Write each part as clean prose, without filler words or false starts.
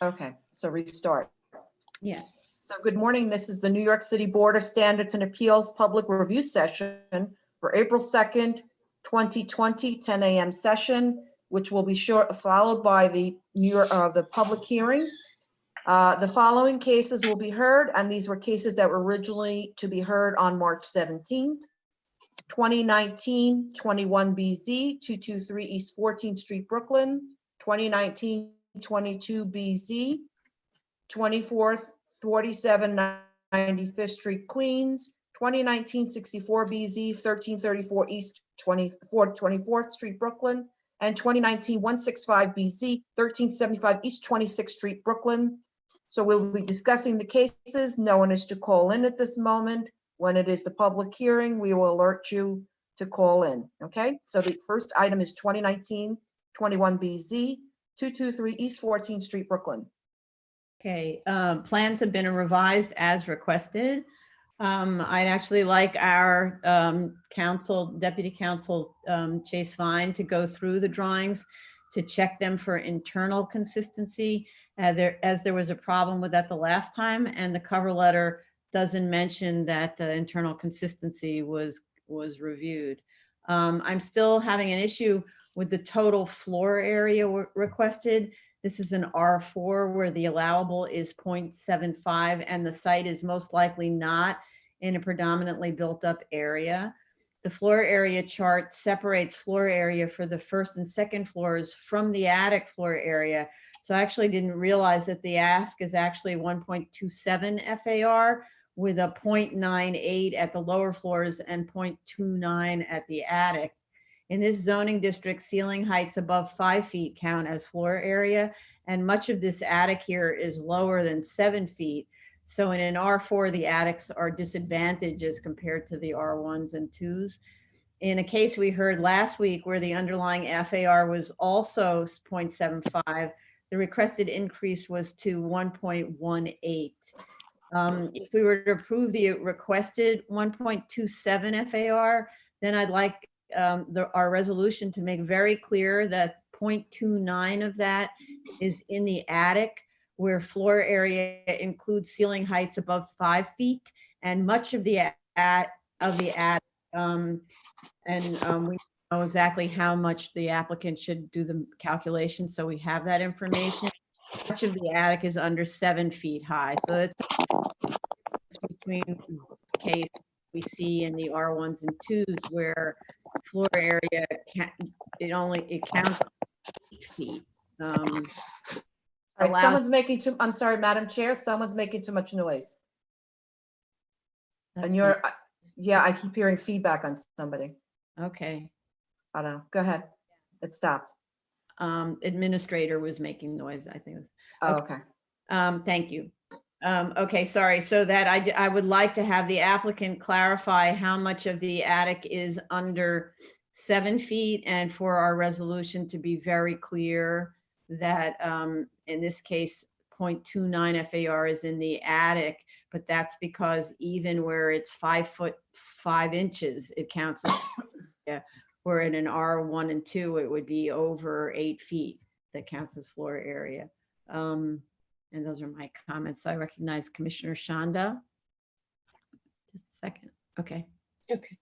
Okay, so restart. Yeah. So good morning. This is the New York City Board of Standards and Appeals Public Review Session for April 2nd, 2020, 10 a.m. session, which will be followed by the the public hearing. The following cases will be heard, and these were cases that were originally to be heard on March 17th. 2019 21BZ 223 East 14th Street, Brooklyn. 2019 22BZ 24th 47 95th Street, Queens. 2019 64BZ 1334 East 24th Street, Brooklyn. And 2019 165BZ 1375 East 26th Street, Brooklyn. So we'll be discussing the cases. No one is to call in at this moment. When it is the public hearing, we will alert you to call in. Okay, so the first item is 2019 21BZ 223 East 14th Street, Brooklyn. Okay, plans have been revised as requested. I'd actually like our Deputy Counsel Chase Fine to go through the drawings to check them for internal consistency, as there was a problem with that the last time, and the cover letter doesn't mention that the internal consistency was reviewed. I'm still having an issue with the total floor area requested. This is an R4 where the allowable is 0.75 and the site is most likely not in a predominantly built up area. The floor area chart separates floor area for the first and second floors from the attic floor area. So I actually didn't realize that the ask is actually 1.27 FAR with a 0.98 at the lower floors and 0.29 at the attic. In this zoning district, ceiling heights above 5 feet count as floor area, and much of this attic here is lower than 7 feet. So in an R4, the attics are disadvantaged as compared to the R1s and 2s. In a case we heard last week where the underlying FAR was also 0.75, the requested increase was to 1.18. If we were to approve the requested 1.27 FAR, then I'd like our resolution to make very clear that 0.29 of that is in the attic, where floor area includes ceiling heights above 5 feet, and much of the attic, we know exactly how much the applicant should do the calculation, so we have that information. Much of the attic is under 7 feet high, so it's between this case we see in the R1s and 2s where floor area it counts 8 feet. All right, someone's making I'm sorry, Madam Chair, someone's making too much noise. And yeah, I keep hearing feedback on somebody. Okay. I don't know. Go ahead. It stopped. Administrator was making noise, I think. Oh, okay. Thank you. Okay, sorry. So that I would like to have the applicant clarify how much of the attic is under 7 feet, and for our resolution to be very clear that in this case 0.29 FAR is in the attic, but that's because even where it's 5 foot 5 inches, it counts as yeah, where in an R1 and 2 it would be over 8 feet that counts as floor area. And those are my comments. So I recognize Commissioner Shanda. Just a second. Okay. Okay.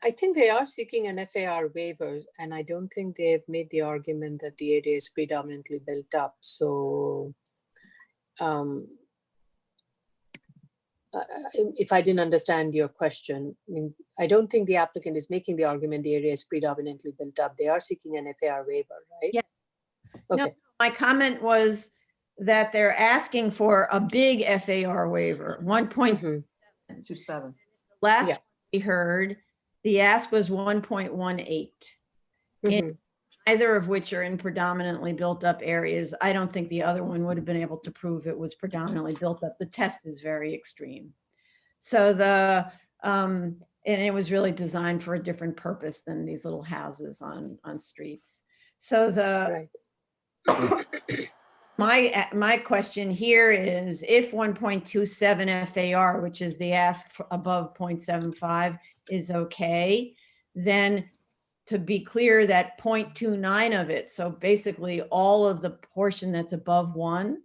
I think they are seeking an FAR waiver, and I don't think they've made the argument that the area is predominantly built up. So if I didn't understand your question, I mean, I don't think the applicant is making the argument the area is predominantly built up. They are seeking an FAR waiver, right? Yeah. Okay. No, my comment was that they're asking for a big FAR waiver, 1.27. Last we heard, the ask was 1.18. Either of which are in predominantly built up areas. I don't think the other one would have been able to prove it was predominantly built up. The test is very extreme. So and it was really designed for a different purpose than these little houses on streets. So my question here is, if 1.27 FAR, which is the ask for above 0.75, is okay, then to be clear, that 0.29 of it, so basically all of the portion that's above 1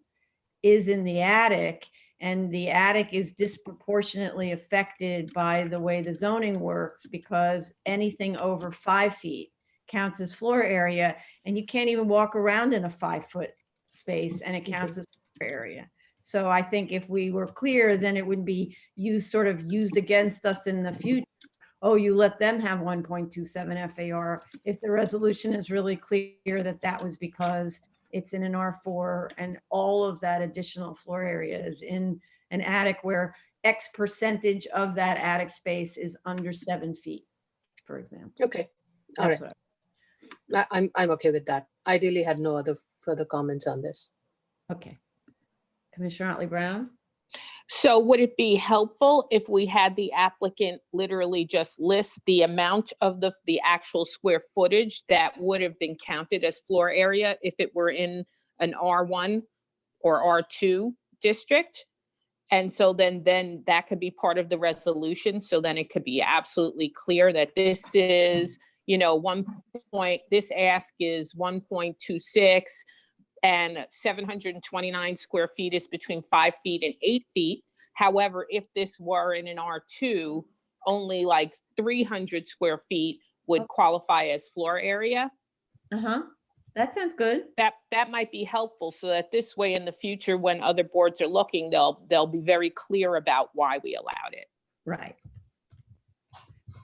is in the attic, and the attic is disproportionately affected by the way the zoning works, because anything over 5 feet counts as floor area, and you can't even walk around in a 5-foot space, and it counts as floor area. So I think if we were clear, then it would be sort of used against us in the future. Oh, you let them have 1.27 FAR. If the resolution is really clear that that was because it's in an R4 and all of that additional floor area is in an attic where X percentage of that attic space is under 7 feet, for example. Okay, all That's right. what I'm okay with that. I really had no other further comments on this. Okay. Commissioner Otley Brown? So would it be helpful if we had the applicant literally just list the amount of the actual square footage that would have been counted as floor area if it were in an R1 or R2 district? And so then that could be part of the resolution. So then it could be absolutely clear that this is, this ask is 1.26 and 729 square feet is between 5 feet and 8 feet. However, if this were in an R2, only like 300 square feet would qualify as floor area. That sounds good. That might be helpful, so that this way in the future, when other boards are looking, they'll be very clear about why we allowed it. Right.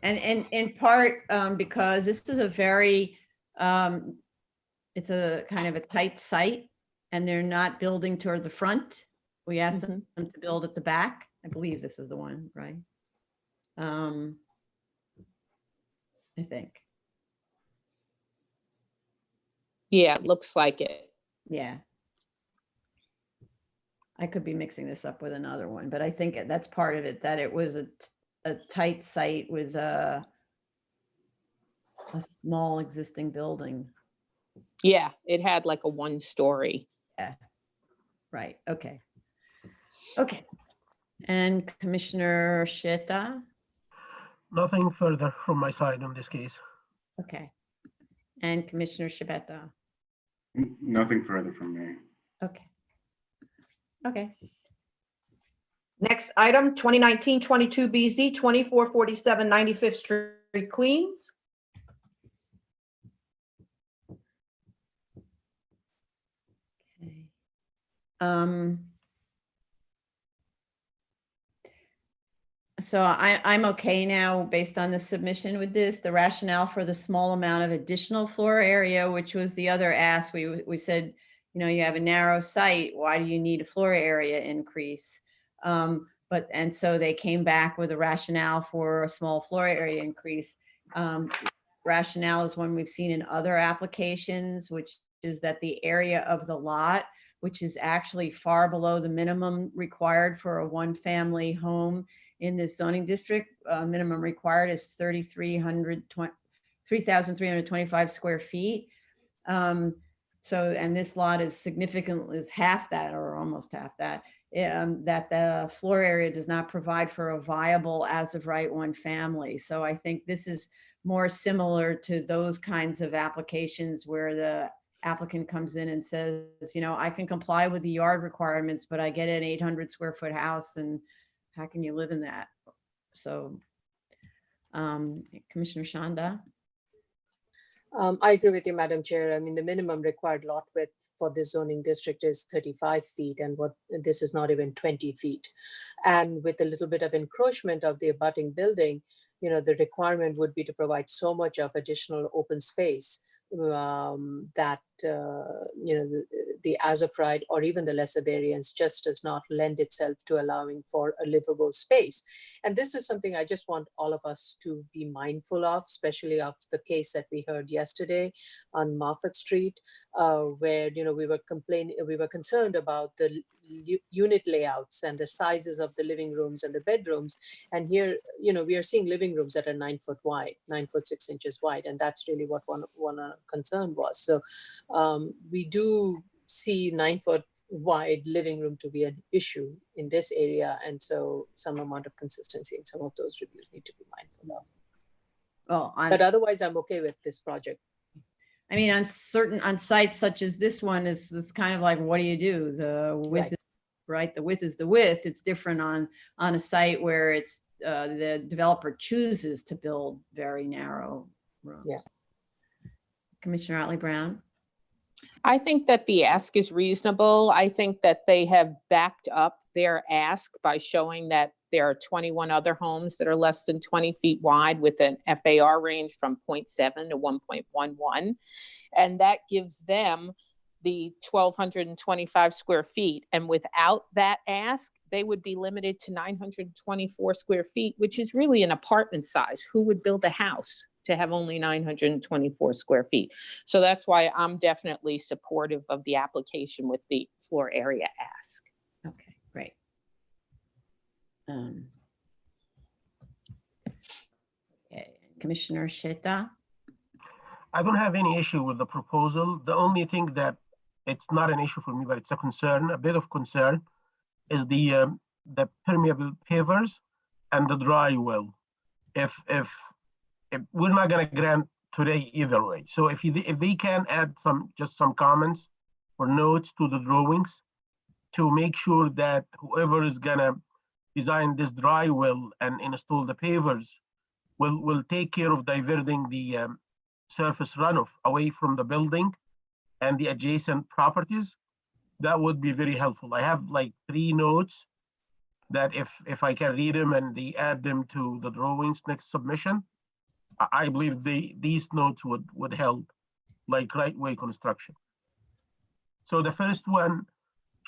And in part because this is a very, it's a kind of a tight site, and they're not building toward the front. We asked them to build at the back. I believe this is the one, right? I think. Yeah, it looks like it. Yeah. I could be mixing this up with another one, but I think that's part of it, that it was a tight site with a small existing building. Yeah, it had like a 1-story. Yeah. Right. Okay. Okay. And Commissioner Sheta? Nothing further from my side on this case. Okay. And Commissioner Shibeta? Nothing further from me. Okay. Okay. Next item, 2019-22 BZ, 2447 95th Street, Queens. Okay. So I'm okay now based on the submission with this. The rationale for the small amount of additional floor area, which was the other ask, we said, you have a narrow site, why do you need a floor area increase? And so they came back with a rationale for a small floor area increase. Rationale is one we've seen in other applications, which is that the area of the lot, which is actually far below the minimum required for a one-family home in this zoning district, minimum required is 3,325 square feet. And this lot is significantly, is half that or almost half that, that the floor area does not provide for a viable as of right one family. So I think this is more similar to those kinds of applications where the applicant comes in and says, I can comply with the yard requirements, but I get an 800 square foot house, and how can you live in that? So, Commissioner Shanda? I agree with you, Madam Chair. I mean, the minimum required lot width for this zoning district is 35 feet, and this is not even 20 feet. And with a little bit of encroachment of the abutting building, the requirement would be to provide so much of additional open space that the as of right or even the lesser variance just does not lend itself to allowing for a livable space. And this is something I just want all of us to be mindful of, especially of the case that we heard yesterday on Moffett Street, where we were concerned about the unit layouts and the sizes of the living rooms and the bedrooms. And here, we are seeing living rooms that are 9 foot wide, 9 foot 6 inches wide, and that's really what one concern was. So we do see 9 foot wide living room to be an issue in this area, and so some amount of consistency in some of those reviews need to be mindful of. Well, But otherwise, I'm okay with this project. I mean, on sites such as this one is kind of like, what do you do? The width, Right. right? The width is the width. It's different on a site where it's the developer chooses to build very narrow rooms. Yeah. Commissioner Otley Brown. I think that the ask is reasonable. I think that they have backed up their ask by showing that there are 21 other homes that are less than 20 feet wide with an FAR range from 0.7 to 1.11. And that gives them the 1,225 square feet. And without that ask, they would be limited to 924 square feet, which is really an apartment size. Who would build a house to have only 924 square feet? So that's why I'm definitely supportive of the application with the floor area ask. Okay, great. Okay. Commissioner Sheta. I don't have any issue with the proposal. The only thing that it's not an issue for me, but it's a concern, a bit of concern, is the permeable pavers and the dry well. If we're not going to grant today either way, so if they can add just some comments or notes to the drawings to make sure that whoever is going to design this dry well and install the pavers will take care of diverting the surface runoff away from the building and the adjacent properties, that would be very helpful. I have like 3 notes that if I can read them and they add them to the drawings next submission, I believe these notes would help, like right-way construction. So the first one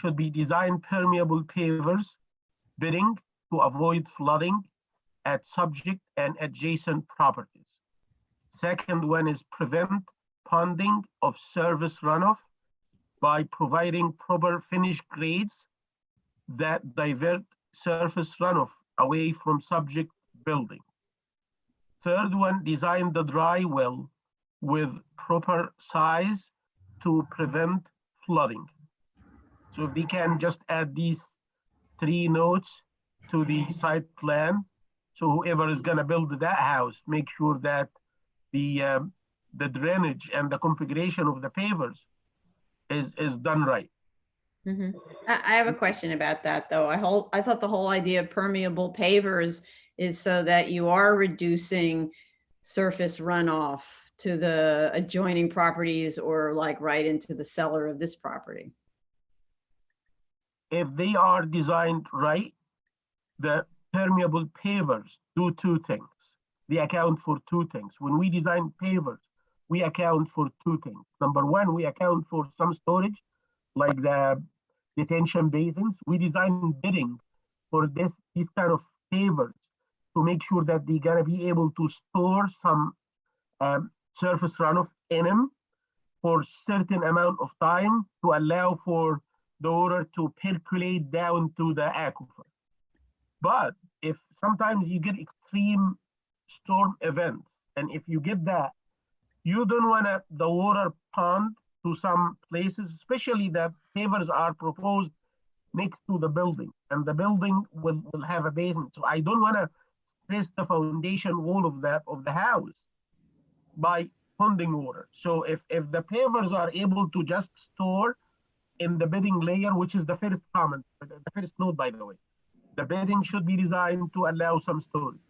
should be design permeable pavers bidding to avoid flooding at subject and adjacent properties. Second one is prevent ponding of service runoff by providing proper finish grades that divert surface runoff away from subject building. Third one, design the dry well with proper size to prevent flooding. So if they can just add these 3 notes to the site plan, so whoever is gonna build that house, make sure that the drainage and the configuration of the pavers is done right. Mm-hmm. I have a question about that, though. I thought the whole idea of permeable pavers is so that you are reducing surface runoff to the adjoining properties or like right into the cellar of this property. If they are designed right, the permeable pavers do 2 things. They account for 2 things. When we design pavers, we account for 2 things. Number one, we account for some storage, like the detention basins. We design bidding for these kind of pavers to make sure that they're gonna be able to store some surface runoff in them for certain amount of time to allow for the water to percolate down to the aquifer. But if sometimes you get extreme storm events, and if you get that, you don't want the water pond to some places, especially that pavers are proposed next to the building, and the building will have a basement. So I don't want to stress the foundation wall of the house by ponding water. So if the pavers are able to just store in the bedding layer, which is the first comment, the first note, by the way, the bedding should be designed to allow some storage.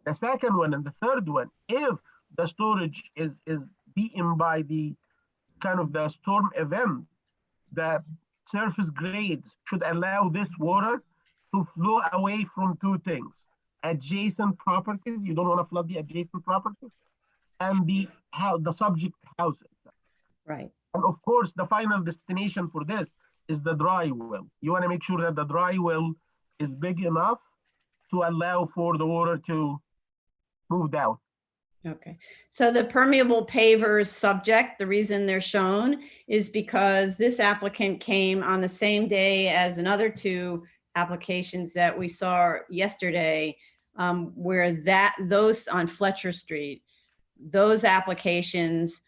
The second one and the third one, if the storage is beaten by the kind of the storm event, the surface grades should allow this water to flow away from 2 things: adjacent properties, you don't want to flood the adjacent properties, and the subject houses. Right. And of course, the final destination for this is the dry well. You want to make sure that the dry well is big enough to allow for the water to move down. Okay, so the permeable pavers subject, the reason they're shown is because this applicant came on the same day as another 2 applications that we saw yesterday, where those on Fletcher Street, those applications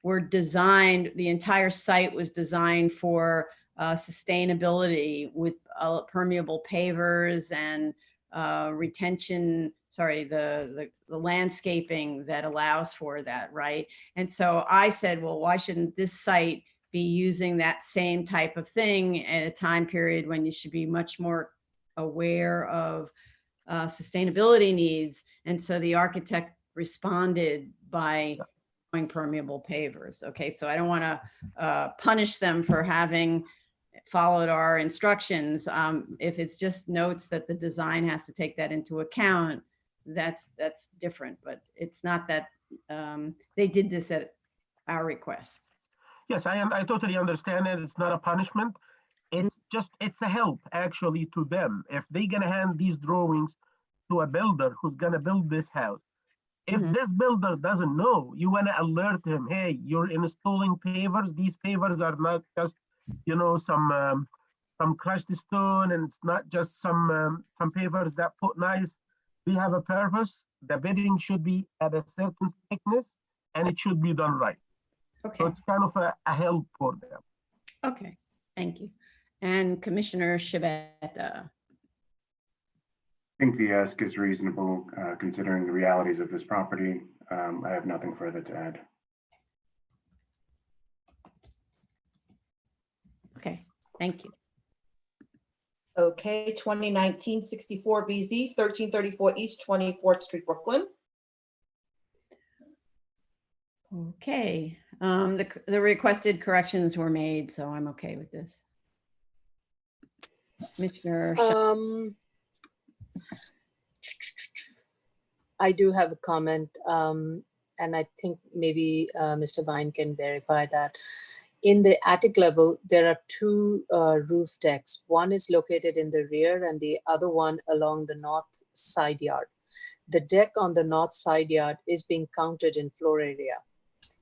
were designed, the entire site was designed for sustainability with permeable pavers and sorry, the landscaping that allows for that, right? And so I said, well, why shouldn't this site be using that same type of thing at a time period when you should be much more aware of sustainability needs? And so the architect responded by doing permeable pavers. Okay, so I don't want to punish them for having followed our instructions. If it's just notes that the design has to take that into account, that's different, but it's not that they did this at our request. Yes, I totally understand it. It's not a punishment. It's just, it's a help actually to them. If they're gonna hand these drawings to a builder who's gonna build this house, if this builder doesn't know, you wanna alert him, hey, you're installing pavers. These pavers are not just, you know, some crushed stone, and it's not just some pavers that put nice. We have a purpose. The bedding should be at a certain thickness, and it should be done right. Okay. So it's kind of a help for them. Okay, thank you. And Commissioner Shibata. I think the ask is reasonable, considering the realities of this property. I have nothing further to add. Okay, thank you. Okay, 2019-64 BZ, 1334 East 24th Street, Brooklyn. Okay, the requested corrections were made, so I'm okay with this. Commissioner. I do have a comment, and I think maybe Mr. Vine can verify that. In the attic level, there are two roof decks. One is located in the rear and the other one along the north side yard. The deck on the north side yard is being counted in floor area.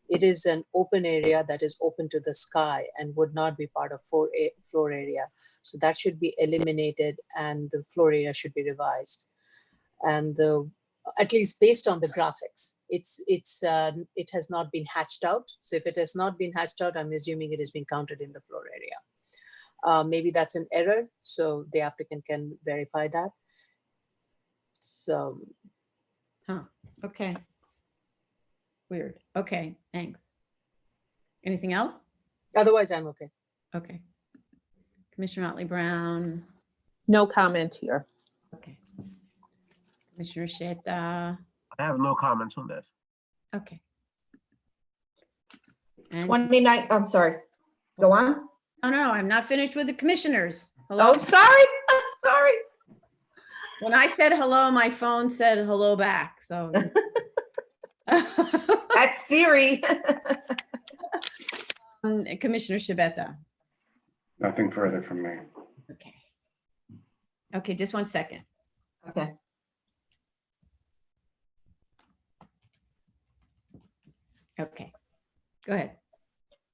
It is an open area that is open to the sky and would not be part of floor area. So that should be eliminated and the floor area should be revised. And at least based on the graphics, it has not been hatched out. So if it has not been hatched out, I'm assuming it has been counted in the floor area. Maybe that's an error, so the applicant can verify that. So. Huh, okay. Weird. Okay, thanks. Anything else? Otherwise, I'm okay. Okay. Commissioner Otley Brown. No comment here. Okay. Commissioner Sheta. I have no comments on this. Okay. And 29, I'm sorry. Go on. oh no, I'm not finished with the commissioners. Hello. Oh, sorry. I'm sorry. When I said hello, my phone said hello back. So. That's Siri. Commissioner Shibata. Nothing further from me. Okay. Okay, just 1 second. Okay. Okay, go ahead.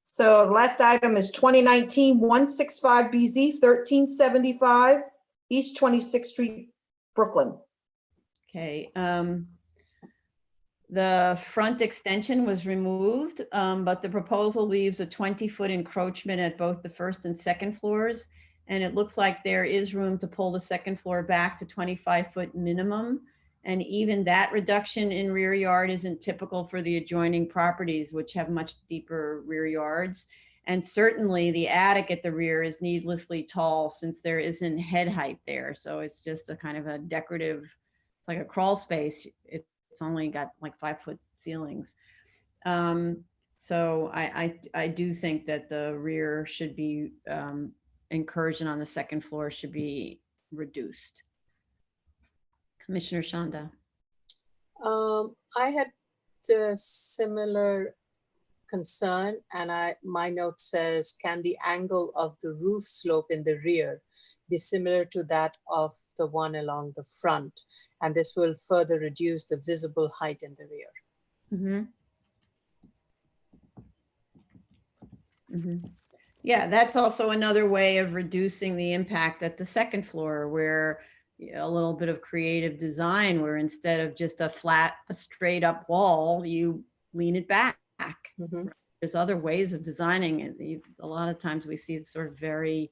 So the last item is 2019-165 BZ, 1375 East 26th Street, Brooklyn. Okay, the front extension was removed, but the proposal leaves a 20-foot encroachment at both the first and second floors. And it looks like there is room to pull the second floor back to 25-foot minimum. And even that reduction in rear yard isn't typical for the adjoining properties, which have much deeper rear yards. And certainly the attic at the rear is needlessly tall since there isn't head height there. So it's just a kind of a decorative, it's like a crawl space. It's only got like 5-foot ceilings. So I do think that the rear should be, incursion on the second floor should be reduced. Commissioner Shanda. I had a similar concern, and my note says, can the angle of the roof slope in the rear be similar to that of the one along the front? And this will further reduce the visible height in the rear. Yeah, that's also another way of reducing the impact at the second floor, where a little bit of creative design, where instead of just a flat, a straight up wall, you lean it back. There's other ways of designing it. A lot of times we see sort of very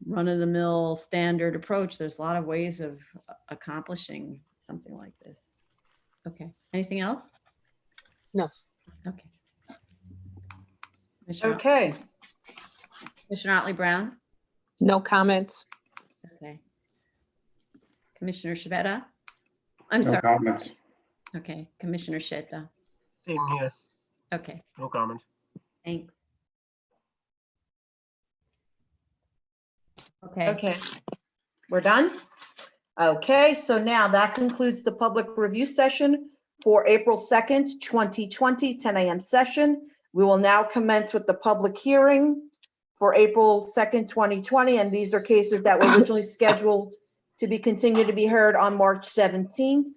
run-of-the-mill standard approach. There's a lot of ways of accomplishing something like this. Okay, anything else? No. Okay. Commissioner Okay, Otley Brown? No comments. Okay. Commissioner Shabeta? I'm No sorry. comments. Okay, Commissioner Sheta. Same here, Okay, no comments. thanks. Okay, okay. We're done? Okay, so now that concludes the public review session for April 2nd, 2020, 10 a.m. session. We will now commence with the public hearing for April 2nd, 2020, and these are cases that were originally scheduled to be continued to be heard on March 17th.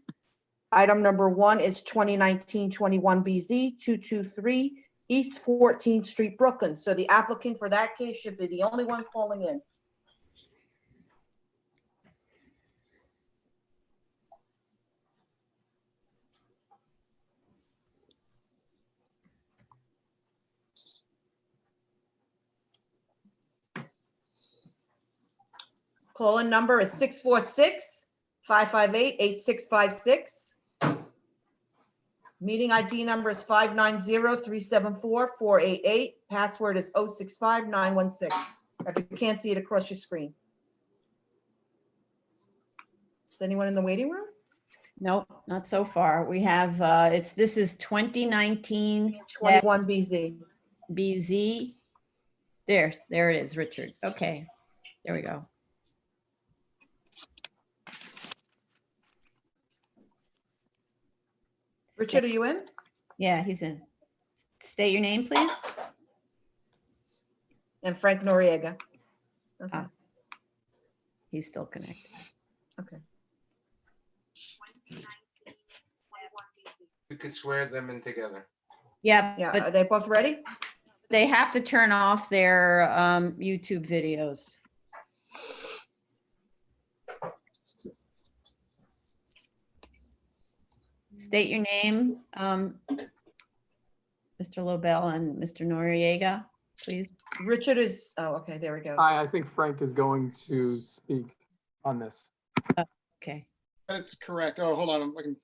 Item number 1 is 2019-21 BZ 223 East 14th Street, Brooklyn. So the applicant for that case should be the only one calling in. Call-in number is 646-558-8656. Meeting ID number is 590-374-488. Password is 065916. If you can't see it across your screen. Is anyone in the waiting room? nope, not so far. We have, this is 2019 21 BZ. BZ. There it is, Richard. Okay, there we go. Richard, are you in? Yeah, he's in. State your name, please. And Frank Noriega. Okay, Ah. He's still connected. okay. We could swear them in together. Yeah, Yeah, are but they both ready? they have to turn off their YouTube videos. State your name, Mr. Lobel and Mr. Noriega, please. Richard is, oh, okay, there we go. Hi, I think Frank is going to speak on this. Okay. That's correct. Oh, hold on. I can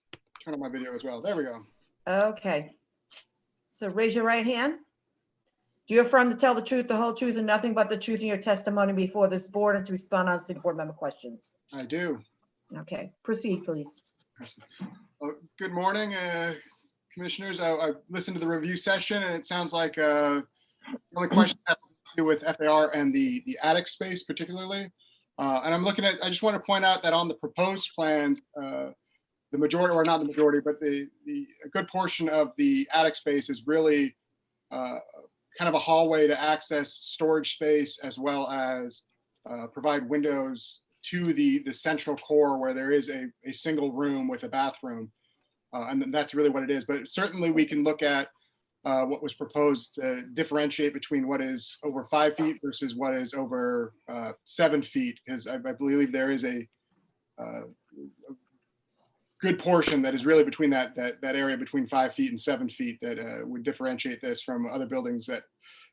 turn on my video as well. There we go. Okay. So raise your right hand. Do you affirm to tell the truth, the whole truth, and nothing but the truth in your testimony before this board and to respond honestly to board member questions? I do. Okay, proceed, please. Good morning, commissioners. I listened to the review session and it sounds like the only questions have to do with FAR and the attic space particularly. And I'm looking at, I just want to point out that on the proposed plans, the majority, or not the majority, but a good portion of the attic space is really kind of a hallway to access storage space as well as provide windows to the central core where there is a single room with a bathroom. And that's really what it is. But certainly we can look at what was proposed to differentiate between what is over 5 feet versus what is over 7 feet, because I believe there is a good portion that is really between that area between 5 feet and 7 feet that would differentiate this from other buildings that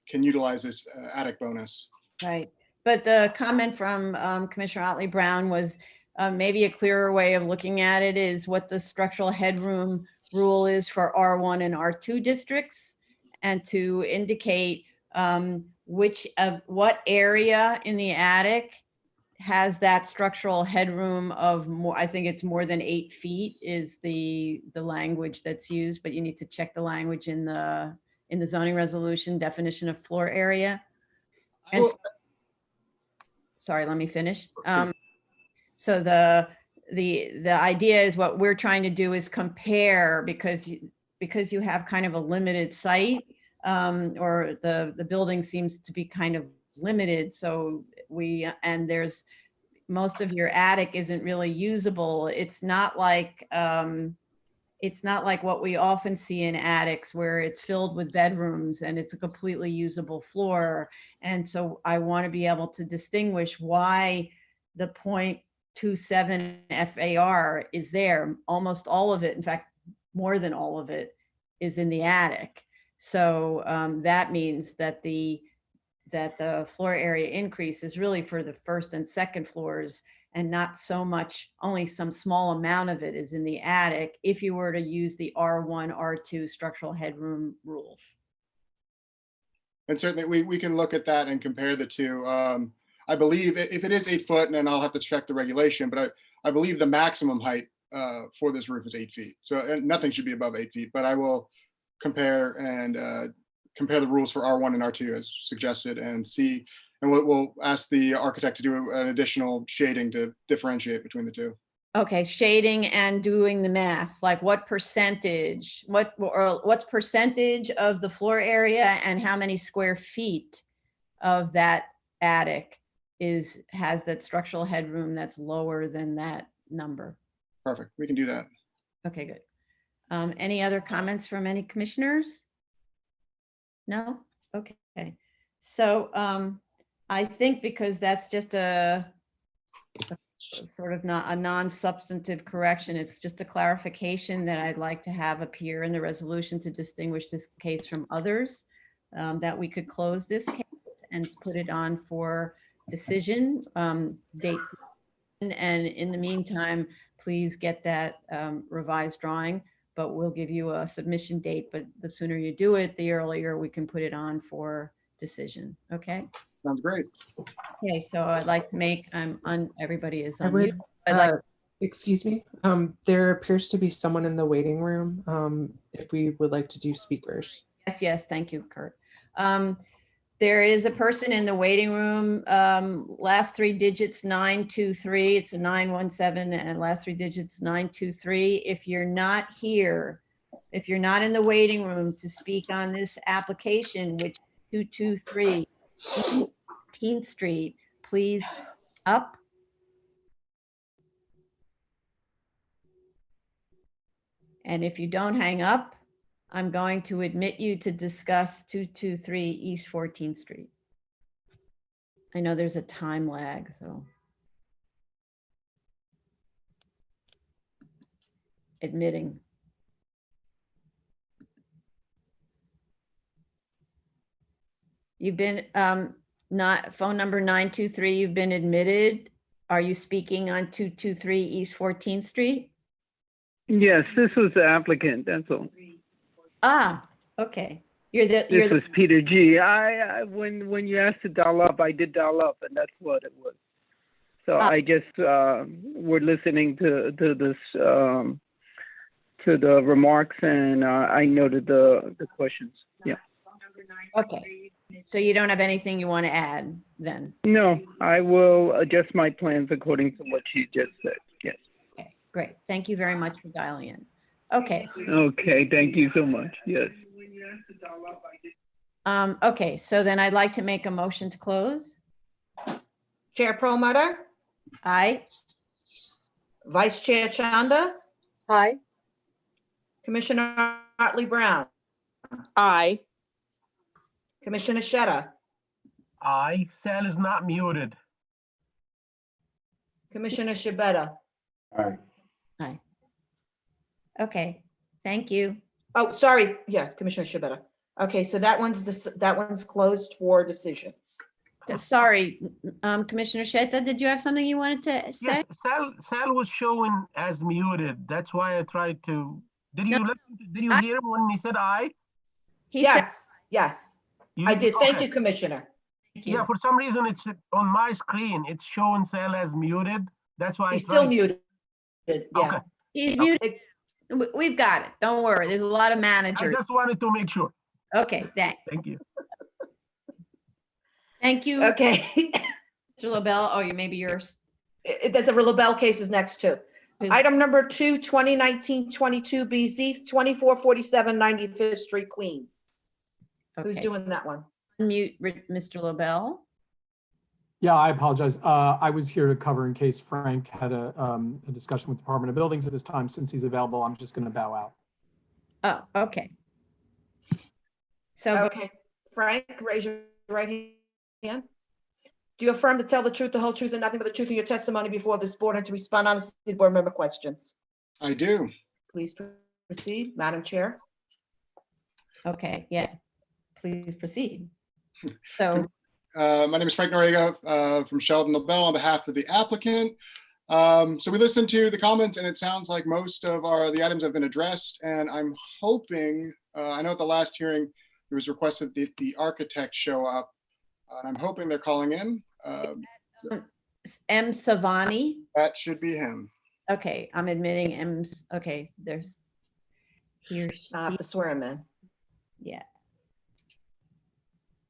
can utilize this attic bonus. Right. But the comment from Commissioner Otley Brown was maybe a clearer way of looking at it is what the structural headroom rule is for R1 and R2 districts, and to indicate what area in the attic has that structural headroom of more, I think it's more than 8 feet is the language that's used, but you need to check the language in the zoning resolution definition of floor area. And sorry, let me finish. So the idea is what we're trying to do is compare, because you have kind of a limited site, or the building seems to be kind of limited. So there's most of your attic isn't really usable. It's not like what we often see in attics where it's filled with bedrooms and it's a completely usable floor. And so I want to be able to distinguish why the 0.27 FAR is there. Almost all of it, in fact, more than all of it, is in the attic. So that means that the floor area increase is really for the first and second floors, and not so much, only some small amount of it is in the attic if you were to use the R1, R2 structural headroom rules. And certainly we can look at that and compare the two. I believe if it is 8 foot, and then I'll have to check the regulation, but I believe the maximum height for this roof is 8 feet. So nothing should be above 8 feet, but I will compare and compare the rules for R1 and R2 as suggested and see, and we'll ask the architect to do an additional shading to differentiate between the two. Okay, shading and doing the math, like what percentage, what's percentage of the floor area and how many square feet of that attic has that structural headroom that's lower than that number? Perfect, we can do that. Okay, good. Any other comments from any commissioners? No? Okay. So I think because that's just a sort of not a non-substantive correction, it's just a clarification that I'd like to have appear in the resolution to distinguish this case from others, that we could close this case and put it on for decision date. And in the meantime, please get that revised drawing, but we'll give you a submission date. But the sooner you do it, the earlier we can put it on for decision. Okay. Sounds great. Okay, so I'd like to make, everybody is I on would, mute. I'd like, excuse me, there appears to be someone in the waiting room, if we would like to do speakers. yes, thank you, Kurt. There is a person in the waiting room, last 3 digits 923. It's a 917 and last 3 digits 923. If you're not here, if you're not in the waiting room to speak on this application, which 223 18th Street, please up. And if you don't hang up, I'm going to admit you to discuss 223 East 14th Street. I know there's a time lag, so. Admitting. You've been, not phone number 923, you've been admitted. Are you speaking on 223 East 14th Street? Yes, this was the applicant, that's all. Ah, okay. This was Peter G. When you asked to dial up, I did dial up, and that's what it was. So I just were listening to this to the remarks, and I noted the questions. Yeah. Okay. So you don't have anything you want to add then? No, I will adjust my plans according to what you just said. Yes. Okay, great. Thank you very much for dialing in. Okay. Okay, thank you so much. Yes. Okay, so then I'd like to make a motion to close. Chair Perlmutter, Aye. Vice Chair Chanda, Aye. Commissioner Hartley Brown, Aye. Commissioner Sheta, Aye, Sal is not muted. Commissioner Shabeta. All right. Aye. Okay, thank you. Oh, sorry. Yes, Commissioner Shabeta. Okay, so that one's closed for decision. Sorry, Commissioner Sheta, did you have something you wanted to say? Yes, Sal was showing as muted. That's why I tried to. Did you hear him when he said aye? He said- Yes, I did. Thank you, Commissioner. Thank you. Yeah, for some reason it's on my screen. It's showing Sal as muted. That's why He's I still tried. muted. Yeah. Okay. He's muted. We've got it. Don't worry. There's a lot of I managers. just wanted to make sure. Okay, thanks. Thank you. Thank you, Okay. Mr. Lobel. Oh, maybe yours. There's a Lobel case is next too. Item number 2, 2019-22 BZ, 2447 95th Street, Queens. Who's Okay. doing that one? Mute Mr. Lobel. Yeah, I apologize. I was here to cover in case Frank had a discussion with Department of Buildings at this time. Since he's available, I'm just going to bow out. Oh, okay. So, Okay, Frank, raise your right hand. Do you affirm to tell the truth, the whole truth, and nothing but the truth in your testimony before this board and to respond honestly to board member questions? I do. Please proceed, Madam Chair. okay, yeah. Please proceed. So, My name is Frank Noriega from Sheldon Lobel on behalf of the applicant. So we listened to the comments and it sounds like most of the items have been addressed, and I'm hoping, I know at the last hearing, it was requested that the architect show up, and I'm hoping they're calling in. M. Savani. That should be him. Okay, I'm admitting M. Okay, there's here. I have to swear him in. Yeah.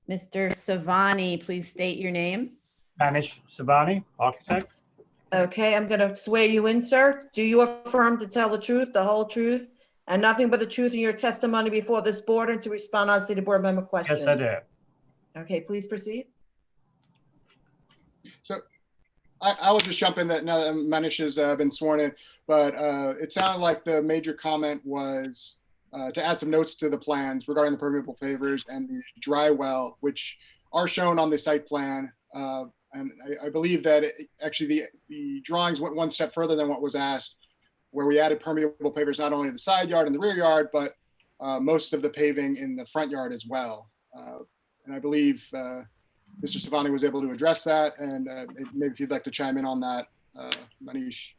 Mr. Savani, please state your name. Spanish Savani, architect. Okay, I'm going to swear you in, sir. Do you affirm to tell the truth, the whole truth, and nothing but the truth in your testimony before this board and to respond honestly to board member questions? Yes, I do. Okay, please proceed. So I will just jump in that now that Manish has been sworn in, but it sounded like the major comment was to add some notes to the plans regarding the permeable pavers and the dry well, which are shown on the site plan. And I believe that actually the drawings went one step further than what was asked, where we added permeable pavers not only in the side yard and the rear yard, but most of the paving in the front yard as well. And I believe Mr. Savani was able to address that. And maybe if you'd like to chime in on that, Manish.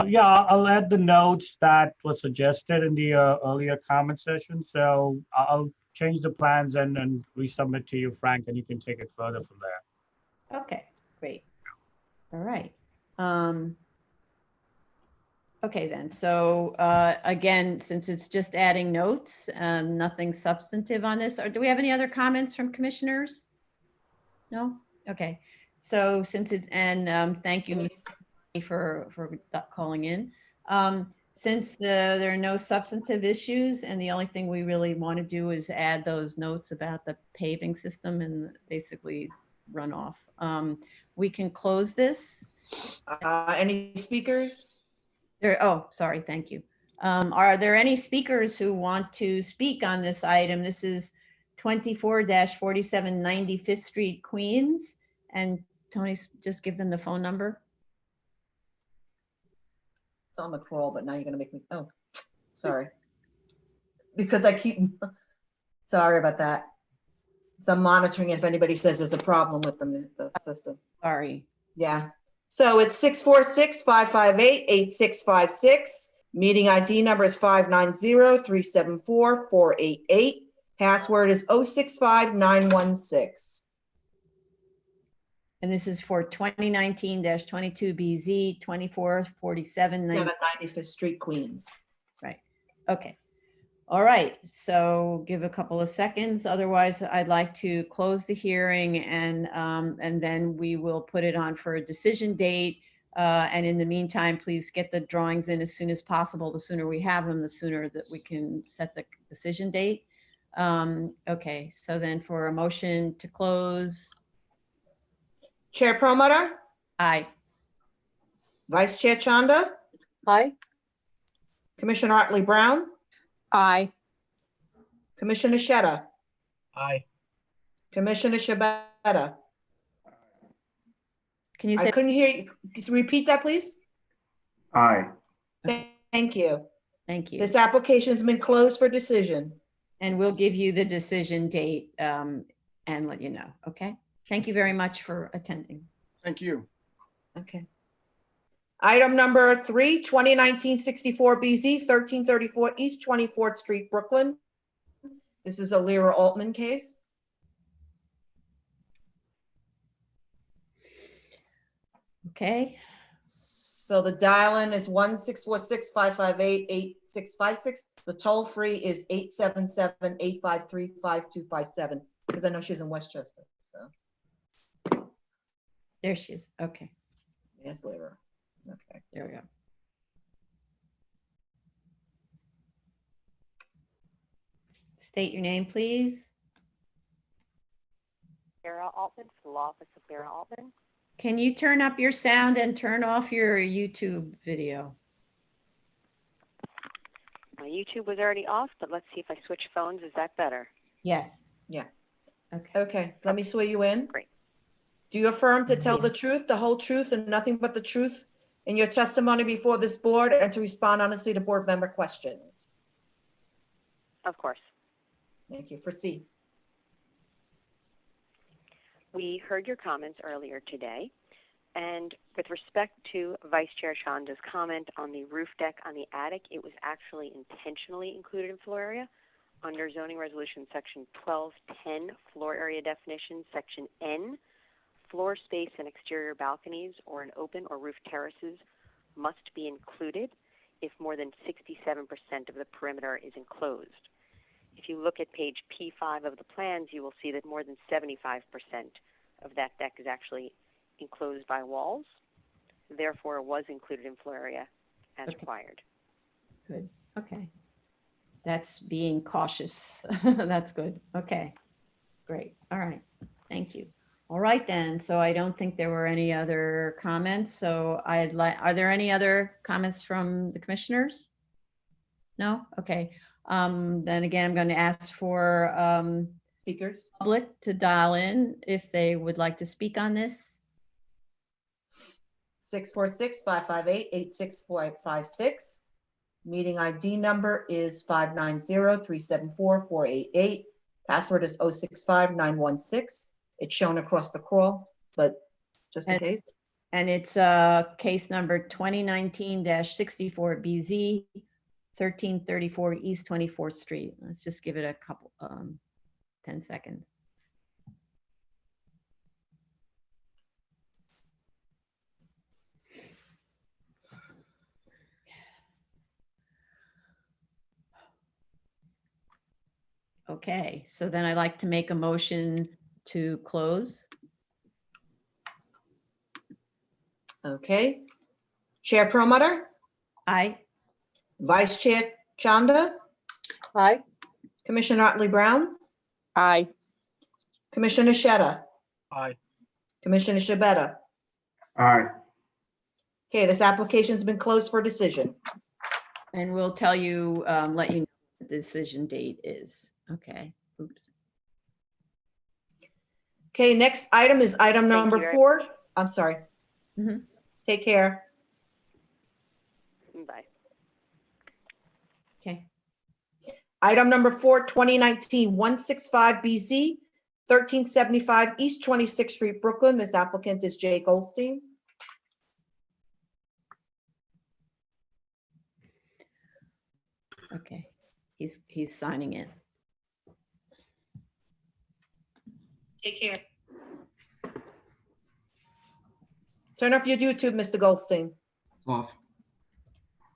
Yeah, I'll add the notes that were suggested in the earlier comment session. So I'll change the plans and resubmit to you, Frank, and you can take it further from there. Okay, great. All right. Okay then, so again, since it's just adding notes and nothing substantive on this, or do we have any other comments from commissioners? No? Okay, so since it's, and thank you Mr. for calling in. Since there are no substantive issues and the only thing we really want to do is add those notes about the paving system and basically runoff. We can close this. Any speakers? Oh, sorry, thank you. Are there any speakers who want to speak on this item? This is 24-4790 5th Street, Queens. And Tony, just give them the phone number. It's on the crawl, but now you're gonna make me, oh, sorry. Because I keep, sorry about that. So I'm monitoring if anybody says there's a problem with the system. Sorry. Yeah. So it's 646-558-8656. Meeting ID number is 590-374-488. Password is 065916. And this is for 2019-22BZ 2447 795th Street, Queens. Right. Okay. All right. So give a couple of seconds. Otherwise, I'd like to close the hearing and then we will put it on for a decision date. And in the meantime, please get the drawings in as soon as possible. The sooner we have them, the sooner that we can set the decision date. Okay. So then for a motion to close. Chair Promoter, Aye. Vice Chair Chanda, Aye. Commissioner Otley Brown, Aye. Commissioner Sheta, Aye. Commissioner Shabeta. Can you I say, couldn't hear you. Just repeat that, please. Aye. Thank you. thank you. This application's been closed for decision. And we'll give you the decision date and let you know. Okay. Thank you very much for attending. Thank you. Okay. Item number 3, 2019-64 BZ, 1334 East 24th Street, Brooklyn. This is a Lyra Altman case. Okay. So the dial-in is 1-646-558-8656. The toll-free is 877-853-5257, because I know she's in Westchester, so. There she is. Okay. Yes, Lyra. Okay. There we go. State your name, please. Sarah Altman, for the Law Office of Lyra Altman. Can you turn up your sound and turn off your YouTube video? My YouTube was already off, but let's see if I switch phones. Is that better? Yes. Yeah. Okay. Okay, let me swear you in. Great. Do you affirm to tell the truth, the whole truth, and nothing but the truth in your testimony before this board and to respond honestly to board member questions? Of course. Thank you. Proceed. We heard your comments earlier today, and with respect to Vice Chair Chanda's comment on the roof deck on the attic, it was actually intentionally included in floor area. Under Zoning Resolution Section 1210, Floor Area Definition, Section N, floor space and exterior balconies or in open or roof terraces must be included if more than 67% of the perimeter is enclosed. If you look at page P5 of the plans, you will see that more than 75% of that deck is actually enclosed by walls. Therefore, it was included in floor area as required. Good. Okay. That's being cautious. That's good. Okay. Great. All right. Thank you. All right then. So I don't think there were any other comments. So are there any other comments from the commissioners? No? Okay. Then again, I'm going to ask for Speakers. public to dial in if they would like to speak on this. 646-558-86456. Meeting ID number is 590-374-488. Password is 065916. It's shown across the crawl, but just in case. And it's case number 2019-64BZ, 1334 East 24th Street. Let's just give it a couple, 10 seconds. Okay, so then I'd like to make a motion to close. Okay. Chair Perlmutter, Aye. Vice Chair Chanda, Aye. Commissioner Otley Brown, Aye. Commissioner Sheta, Aye. Commissioner Shabeta. Aye. Okay, this application's been closed for decision. And we'll tell you, let you know what the decision date is. Okay, oops. Okay, next item is item Thank number you very 4. I'm sorry. Mhm. Take care. Bye. Okay. Item number 4, 2019-165BZ, 1375 East 26th Street, Brooklyn. This applicant is Jay Goldstein. Okay, he's signing in. Take care. Turn off your YouTube, Mr. Goldstein. Off.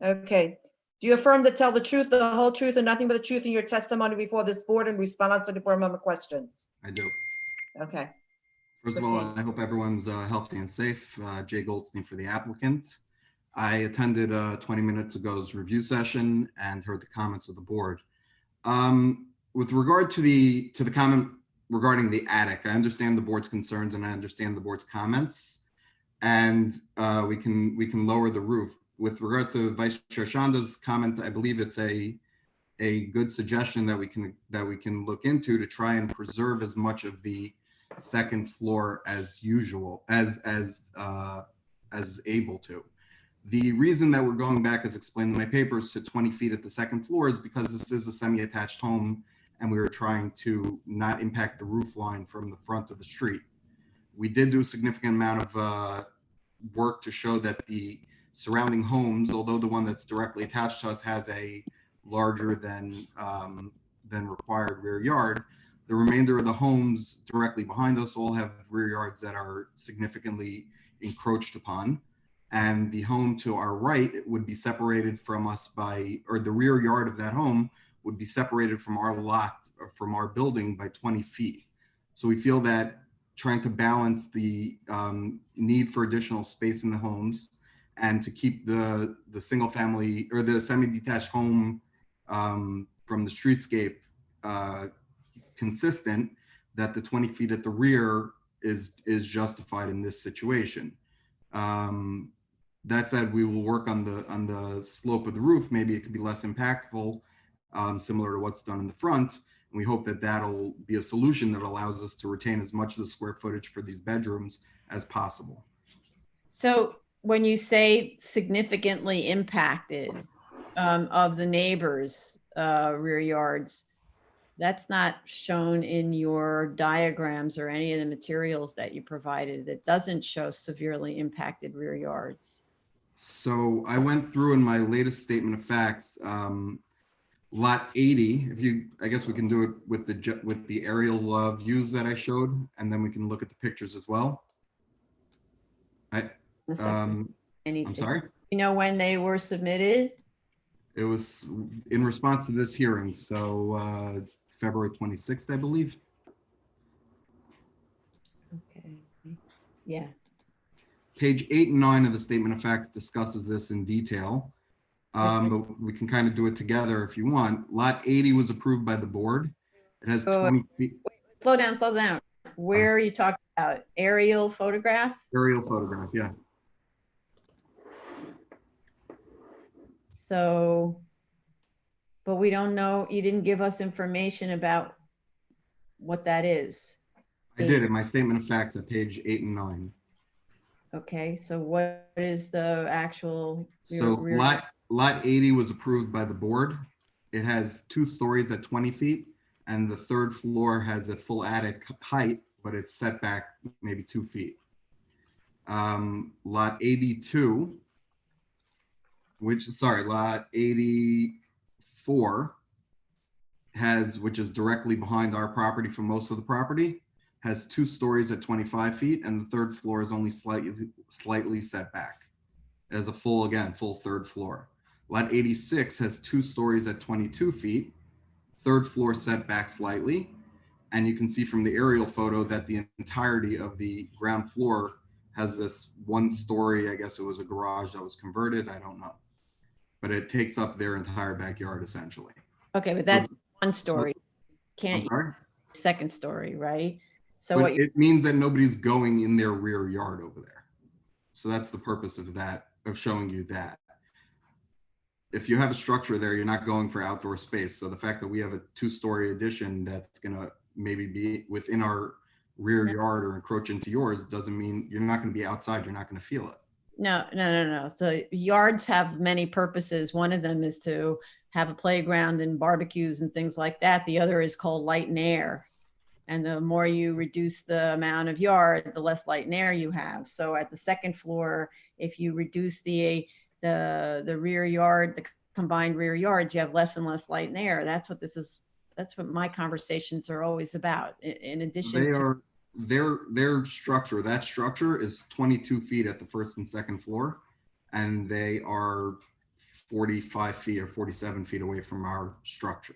Okay. Do you affirm to tell the truth, the whole truth, and nothing but the truth in your testimony before this board in response to the board member questions? I do. Okay. First of all, Proceed. I hope everyone's healthy and safe. Jay Goldstein for the applicant. I attended 20 minutes ago's review session and heard the comments of the board. With regard to the comment regarding the attic, I understand the board's concerns and I understand the board's comments, and we can lower the roof. With regard to Vice Chair Chanda's comment, I believe it's a good suggestion that we can look into to try and preserve as much of the second floor as usual, as able to. The reason that we're going back, as explained in my papers, to 20 feet at the second floor is because this is a semi-attached home and we were trying to not impact the roof line from the front of the street. We did do a significant amount of work to show that the surrounding homes, although the one that's directly attached to us has a larger than required rear yard, the remainder of the homes directly behind us all have rear yards that are significantly encroached upon. And the home to our right would be separated from us or the rear yard of that home would be separated from our lot or from our building by 20 feet. So we feel that trying to balance the need for additional space in the homes and to keep the single family or the semi-detached home from the streetscape consistent, that the 20 feet at the rear is justified in this situation. That said, we will work on the slope of the roof. Maybe it could be less impactful, similar to what's done in the front. And we hope that that'll be a solution that allows us to retain as much of the square footage for these bedrooms as possible. So when you say significantly impacted of the neighbors' rear yards, That's not shown in your diagrams or any of the materials that you provided. It doesn't show severely impacted rear yards. So I went through in my latest statement of facts, lot 80, if you, I guess we can do it with the aerial views that I showed, and then we can look at the pictures as well. I'm sorry? You know when they were submitted? It was in response to this hearing, so February 26th, I believe. Okay, yeah. Page 8 and 9 of the statement of facts discusses this in detail. But we can kind of do it together if you want. Lot 80 was approved by the board. It has 20 feet. Slow down, slow down. Where are you talking about? Aerial photograph? Aerial photograph, yeah. So, but we don't know, you didn't give us information about what that is. I did in my statement of facts at page 8 and 9. Okay, so what is the actual? So lot 80 was approved by the board. It has 2 stories at 20 feet, and the 3rd floor has a full attic height, but it's set back maybe 2 feet. Lot 82, lot 84 which is directly behind our property for most of the property, has 2 stories at 25 feet, and the 3rd floor is only slightly set back. It has a full 3rd floor. Lot 86 has 2 stories at 22 feet, 3rd floor set back slightly, and you can see from the aerial photo that the entirety of the ground floor has this 1 story, I guess it was a garage that was converted, I don't know. But it takes up their entire backyard essentially. Okay, but that's 1 story. Can't I'm sorry? use 2nd story, right? So But what it means that nobody's going in their rear yard over there. So that's the purpose of that, of showing you that. If you have a structure there, you're not going for outdoor space. So the fact that we have a 2-story addition that's gonna maybe be within our rear yard or encroach into yours doesn't mean you're not gonna be outside, you're not gonna feel it. No. So yards have many purposes. One of them is to have a playground and barbecues and things like that. The other is called light and air. And the more you reduce the amount of yard, the less light and air you have. So at the 2nd floor, if you reduce the rear yard, the combined rear yards, you have less and less light and air. That's what my conversations are always about. In addition Their structure, that structure is 22 feet at the 1st and 2nd floor, and they are 45 feet or 47 feet away from our structure.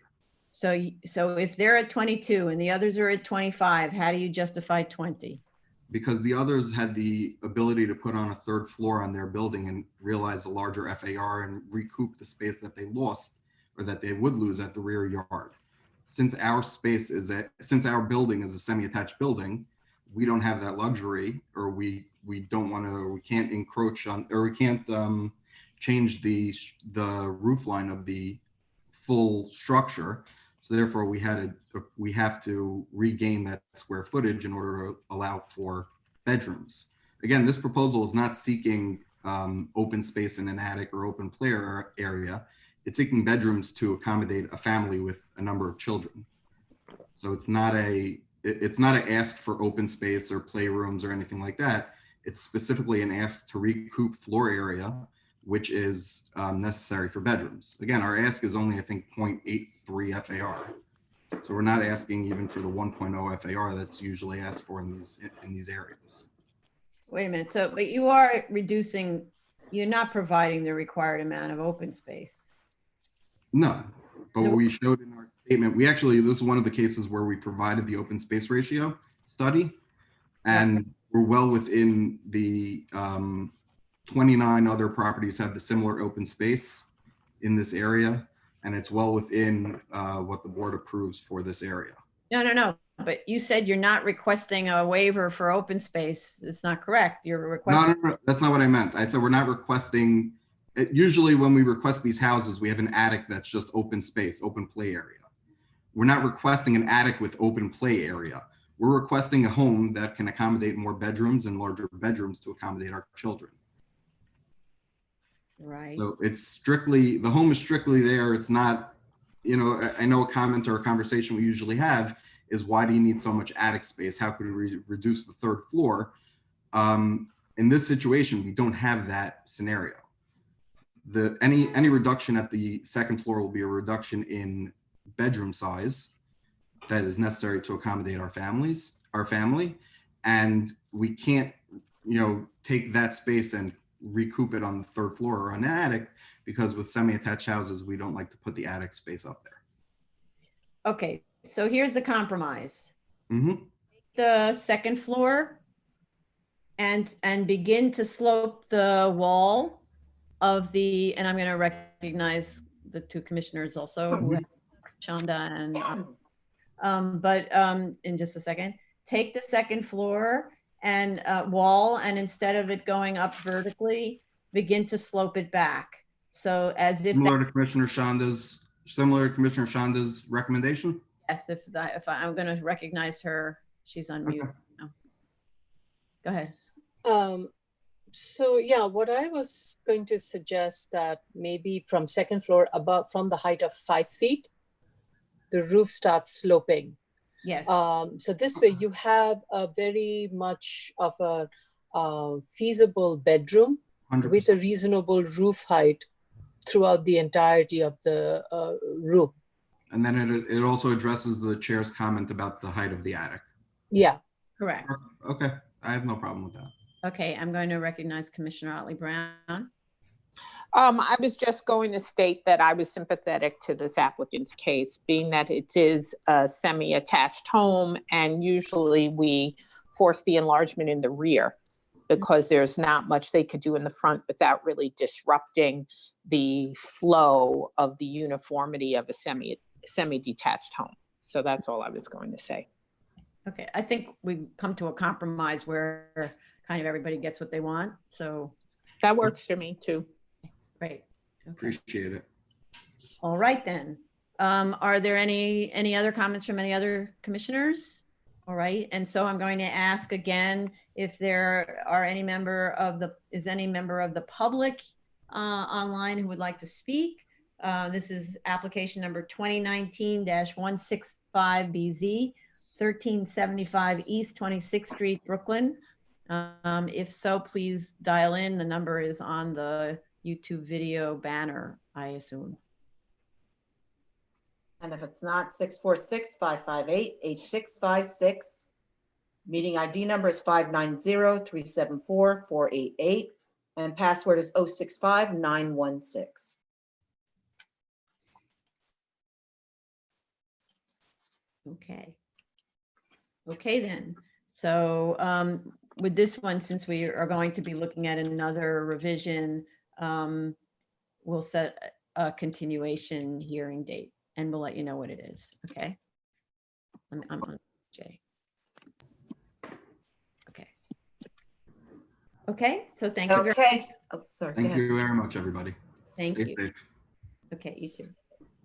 So if they're at 22 and the others are at 25, how do you justify 20? Because the others had the ability to put on a 3rd floor on their building and realize a larger FAR and recoup the space that they lost or that they would lose at the rear yard. Since our building is a semi-attached building, we don't have that luxury, or we don't want to, or we can't encroach on, or we can't change the roof line of the full structure. So therefore we have to regain that square footage in order to allow for bedrooms. Again, this proposal is not seeking open space in an attic or open play area. It's seeking bedrooms to accommodate a family with a number of children. So it's not an ask for open space or playrooms or anything like that. It's specifically an ask to recoup floor area, which is necessary for bedrooms. Again, our ask is only, I think, 0.83 FAR. So we're not asking even for the 1.0 FAR that's usually asked for in these areas. Wait a minute. So, but you are reducing, you're not providing the required amount of open space. No, but what we showed in our statement, this is one of the cases where we provided the open space ratio study, and we're well within the 29 other properties have the similar open space in this area, and it's well within what the board approves for this area. No. But you said you're not requesting a waiver for open space. It's not correct. You're requesting. No, that's not what I meant. I said we're not requesting. Usually when we request these houses, we have an attic that's just open space, open play area. We're not requesting an attic with open play area. We're requesting a home that can accommodate more bedrooms and larger bedrooms to accommodate our children. Right. So it's strictly, the home is strictly there. It's not you know, I know a comment or a conversation we usually have is, why do you need so much attic space? How could we reduce the third floor? In this situation, we don't have that scenario. Any reduction at the second floor will be a reduction in bedroom size that is necessary to accommodate our family, and we can't, you know, take that space and recoup it on the third floor or on an attic, because with semi-attached houses, we don't like to put the attic space up there. Okay, so here's the compromise. Mm-hmm. The second floor and begin to slope the wall of the, and I'm going to recognize the two commissioners also, who have Shonda and in just a second, take the second floor and wall, and instead of it going up vertically, begin to slope it back. So as if Similar to Commissioner Shonda's recommendation? yes, if I'm going to recognize her, she's on mute. Okay. No. Go ahead. So yeah, what I was going to suggest that maybe from second floor above, from the height of 5 feet, the roof starts sloping. Yes. So this way you have a very much of a feasible bedroom 100%. with a reasonable roof height throughout the entirety of the room. And then it also addresses the chair's comment about the height of the attic. Yeah. Correct. Okay, I have no problem with that. Okay, I'm going to recognize Commissioner Otley Brown. I was just going to state that I was sympathetic to this applicant's case, being that it is a semi-attached home, and usually we force the enlargement in the rear because there's not much they could do in the front without really disrupting the flow of the uniformity of a semi-detached home. So that's all I was going to say. Okay, I think we've come to a compromise where kind of everybody gets what they want. So that works for me too. Great. Okay. Appreciate it. All right then. Are there any other comments from any other commissioners? All right, and so I'm going to ask again if there are any member of the public online who would like to speak. This is application number 2019-165BZ, 1375 East 26th Street, Brooklyn. If so, please dial in. The number is on the YouTube video banner, I assume. And if it's not, 646-558-8656. Meeting ID number is 590-374-488, and password is 065916. Okay. Okay then. So with this one, since we are going to be looking at another revision, we'll set a continuation hearing date, and we'll let you know what it is. Okay. I'm on J. Okay. Okay. So thank you. Okay. Oh, sorry. Thank you very much, everybody. Thank Stay you. safe. Okay. You too.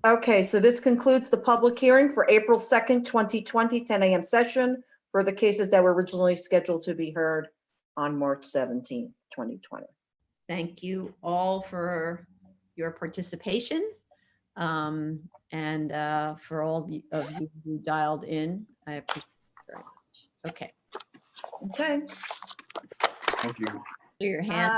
Okay, so this concludes the public hearing for April 2nd, 2020, 10 a.m. session for the cases that were originally scheduled to be heard on March 17th, 2020. Thank you all for your participation, and for all of you who dialed in. I appreciate it very much. Okay. Okay. Thank you. Your hand.